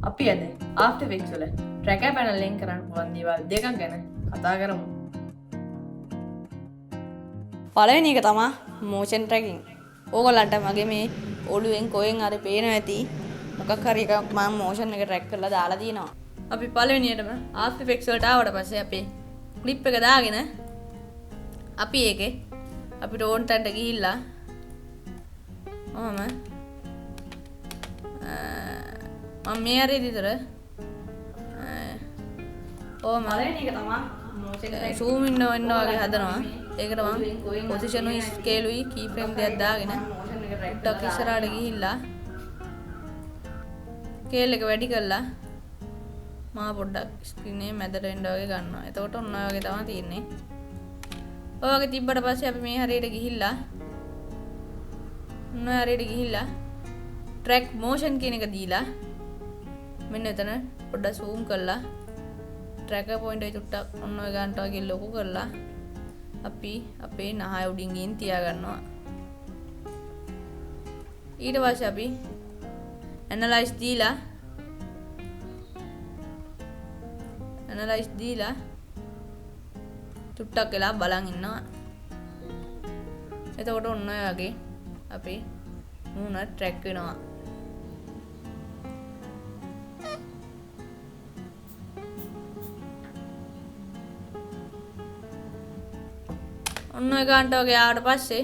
අපි අද After Effects වල tracker panel එකෙන් කරන්න පුළුවන් දේවල් දෙකක් ගැන කතා කරමු. පළවෙනි එක තමයි motion tracking. ඕගොල්ලන්ට මගේ මේ ඔළුවෙන් කොහෙන් හරි පේනවා ඇති. මොකක් හරි එකක් මම motion එක track කරලා දාලා තියෙනවා. අපි පළවෙනියටම After Effects වලට ආවට පස්සේ අපි clip එක දාගෙන අපි ඒකේ අපිට ඕන තැනට ගිහිල්ලා මම මේ හරි විතර පළවෙනි එක තමයි motion track zoom in වෙනවා වගේ හදනවා. ඒකට මම position උයි scale උයි key frame දෙකක් දාගෙන ටක් ඉස්සරහට ගිහිල්ලා scale එක වැඩි කරලා මම පොඩ්ඩක් screen එකේ මැදට එන්න වගේ ගන්නවා. එතකොට ඔන්න ඔය වගේ තමයි තියෙන්නේ. ඔය වගේ තිබ්බට පස්සේ අපි මේ හරියට ගිහිල්ලා ඔන්න ඔය හරියට ගිහිල්ලා track motion කියන එක දීලා මෙන්න එතන පොඩ්ඩක් zoom කරලා tracker point එක චුට්ටක් ඔන්න ඔය ගන්නට වගේ ලොකු කරලා අපි අපේ නහය උඩින් ගින් තියා ගන්නවා. ඊට පස්සේ අපි analyze දීලා චුට්ටක් වෙලා බලන් ඉන්නවා. එතකොට ඔන්න ඔය වගේ අපි මූණ track වෙනවා. ඔන්න ඔය ගන්නට වගේ ආවට පස්සේ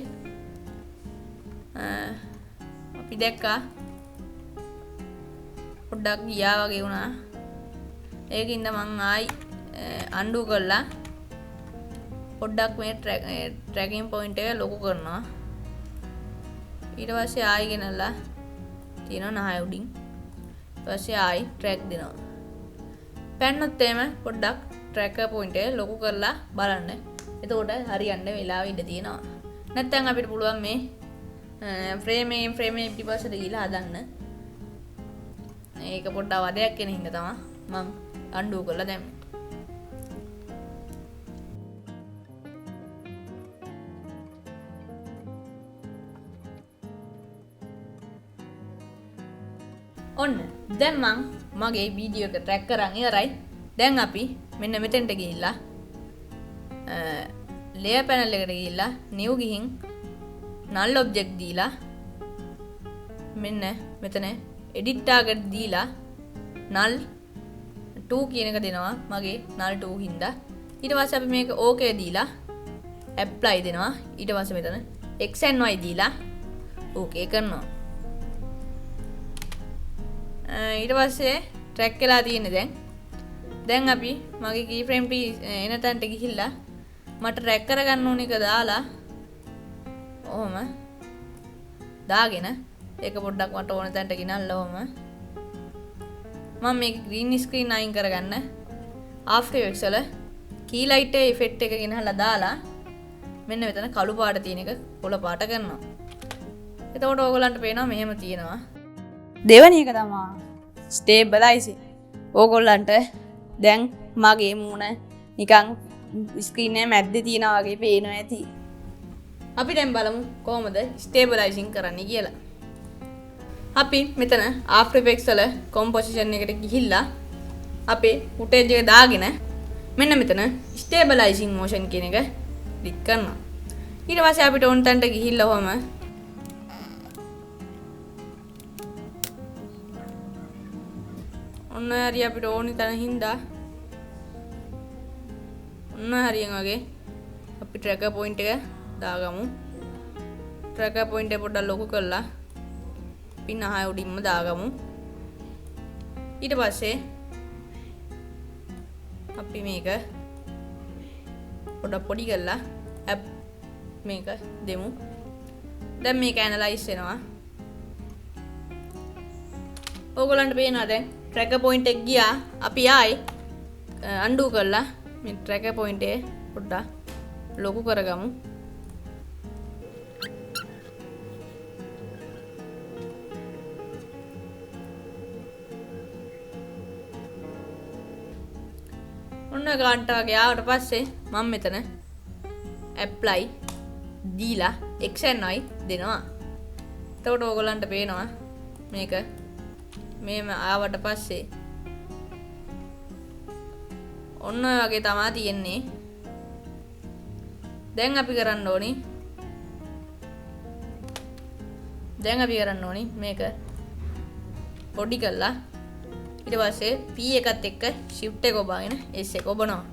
අපි දැක්කා පොඩ්ඩක් ගියා වගේ වුණා. ඒකින්ද මං ආයි undo කරලා පොඩ්ඩක් මේ tracking point එක ලොකු කරනවා. ඊට පස්සේ ආයි ගෙනල්ලා තියෙනවා නහය උඩින්. ඊට පස්සේ ආයි track දෙනවා. පැන්නොත් එහෙම පොඩ්ඩක් tracker point එක ලොකු කරලා බලන්න. එතකොට හරියන්න වෙලාව ඉඳ තියෙනවා. නැත්නම් අපිට පුළුවන් මේ frame එකෙන් පිටිපස්සට ගිහලා හදන්න. ඒක පොඩ්ඩක් වදයක් වෙන හින්දා තමයි මම undo කරලා දැම්මේ. ඔන්න දැන් මම මගේ වීඩියෝ එක track කරන් ඉවරයි. දැන් අපි මෙන්න මෙතෙන්ට ගිහිල්ලා layer panel එකට ගිහිල්ලා new ගිහින් null object දීලා මෙන්න මෙතන edit target දීලා null 2 කියන එක දෙනවා මගේ null 2 හින්දා. ඊට පස්සේ අපි මේක okay දීලා apply දෙනවා. ඊට පස්සේ මෙතන x and y දීලා okay කරනවා. ඊට පස්සේ track වෙලා තියෙන්නේ දැන් අපි මගේ keyframe එන තැනට ගිහිල්ලා මට track කරගන්න ඕන එක දාලා ඔහොම දාගෙන ඒක පොඩ්ඩක් මට ඕන තැනට ගෙනල්ලා ඔහොම මම මේ green screen අයින් කරගන්න After Effects වල key light effect එක ගෙනහලා දාලා මෙන්න මෙතන කළු පාට තියෙන එක කොළ පාට කරනවා. එතකොට ඕගොල්ලන්ට පේනවා මෙහෙම තියෙනවා. දෙවෙනි එක තමයි stabilizing. ඕගොල්ලන්ට දැන් මගේ මූණ නිකන් ස්ක්‍රීන් එකේ මැද්දේ තියනා වගේ පේනවා ඇති. අපි දැන් බලමු කොහොමද ස්ටේබලයිසින් කරන්නේ කියලා. අපි මෙතන After Effects වල composition එකට ගිහිල්ලා අපේ footage එක දාගෙන මෙන්න මෙතන stabilizing motion කියන එක ක්ලික් කරනවා. ඊට පස්සේ අපිට ඕන තැනට ගිහිල්ලා ඔහම ඔන්න හරි අපිට ඕනි තැන හින්දා ඔන්න හරියන් වගේ අපි tracker point එක දාගමු. tracker point එක පොඩ්ඩක් ලොකු කරලා අපි නහය උඩින්ම දාගමු. ඊට පස්සේ අපි මේක පොඩ්ඩක් පොඩි කරලා app මේක දෙමු. දැන් මේක analyze වෙනවා. ඕගොල්ලන්ට පේනවා දැන් tracker point එක ගියා. අපි ආයි undo කරලා මේ tracker point එක පොඩ්ඩක් ලොකු කරගමු. ඔන්න ගාන්ට වගේ ආවට පස්සේ මම මෙතන apply දීලා x and y දෙනවා. එතකොට ඕගොල්ලන්ට පේනවා මේක මේම ආවට පස්සේ ඔන්න ඔය වගේ තමා තියෙන්නේ. දැන් අපි කරන්න ඕනි මේක පොඩි කරලා ඊට පස්සේ P එකත් එක්ක shift එක ඔබාගෙන S එක ඔබනවා.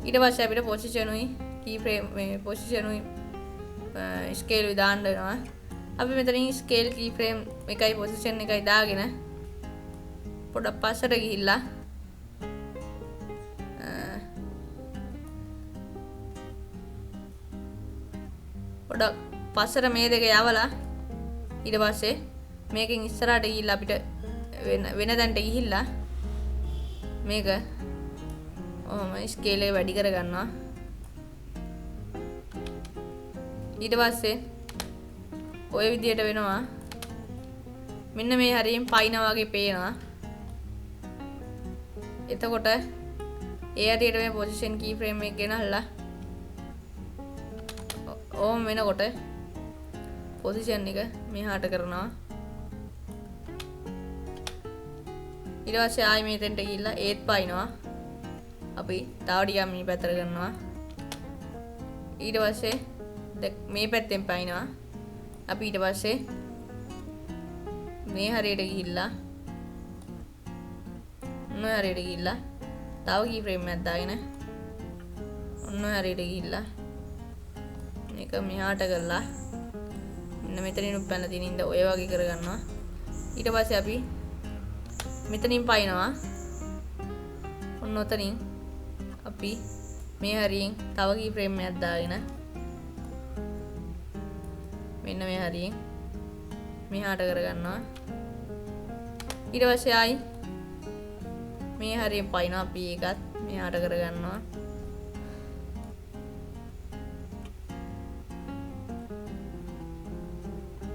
ඊට පස්සේ අපිට position උයි key frame මේ position උයි scale උයි දාන්න වෙනවා. අපි මෙතනින් scale key frame එකයි position එකයි දාගෙන පොඩක් පස්සට ගිහිල්ලා පොඩක් පස්සට මේ දෙක යවලා ඊට පස්සේ මේකෙන් ඉස්සරහට ගිහිල්ලා අපිට වෙන තැනට ගිහිල්ලා මේක ඔහොම ස්කේල් එක වැඩි කර ගන්නවා. ඊට පස්සේ ඔය විදියට වෙනවා. මෙන්න මේ හරියෙන් පයින්නා වගේ පේනවා. එතකොට ඒ හරියට මේ පොසිෂන් කී ෆ්‍රේම් එක ගෙනල්ලා ඕම් වෙනකොට පොසිෂන් එක මෙහාට කරනවා. ඊට පස්සේ ආයි මෙතෙන්ට ගිහිල්ලා ඒත් පයින්නවා. අපි තව ටිකක් මේ පැත්තට කරනවා. ඊට පස්සේ මේ පැත්තෙන් පයින්නවා. අපි ඊට පස්සේ මේ හරියට ගිහිල්ලා ඔන්න ඔය හරියට ගිහිල්ලා තව කී ෆ්‍රේම් එකක් දාගෙන ඔන්න ඔය හරියට ගිහිල්ලා මේක මෙහාට කරලා මෙන්න මෙතනින් උප්පැන්න තියෙන ඉඳ ඔය වගේ කරගන්නවා. ඊට පස්සේ අපි මෙතනින් පයින්නවා. ඔන්න ඔතනින් අපි මේ හරියෙන් තව කී ෆ්‍රේම් එකක් දාගෙන මෙන්න මේ හරියෙන් මෙහාට කරගන්නවා. ඊට පස්සේ ආයි මේ හරියෙන් පයින්නවා. අපි ඒකත් මෙහාට කරගන්නවා.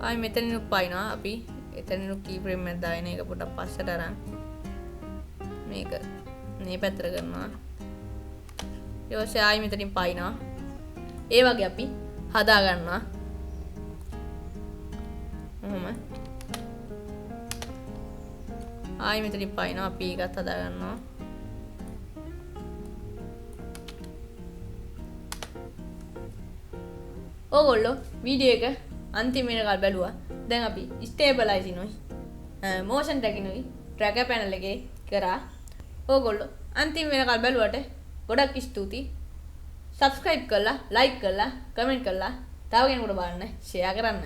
ආයි මෙතනින් පයින්නවා. අපි එතනින් කී ෆ්‍රේම් එකක් දාගෙන ඒක පොඩක් පස්සට අරන් මේක මේ පැත්තට කරනවා. ඊට පස්සේ ආයි මෙතනින් පයින්නවා. ඒ වගේ අපි හදා ගන්නවා. ඔහොම ආයි මෙතනින් පයින්නවා. අපි ඒකත් හදා ගන්නවා. ඕගොල්ලෝ වීඩියෝ එක අන්තිම වෙනකල් බැලුවා. දැන් අපි ස්ටේබලයිසින් උයි මෝෂන් ට්‍රැකින් උයි ට්‍රැකර් පැනල් එකේ කරා. ඕගොල්ලෝ අන්තිම වෙනකල් බැලුවට ගොඩක් ස්තුතියි. subscribe කරලා like කරලා comment කරලා තව කෙනෙකුට බලන්න share කරන්න.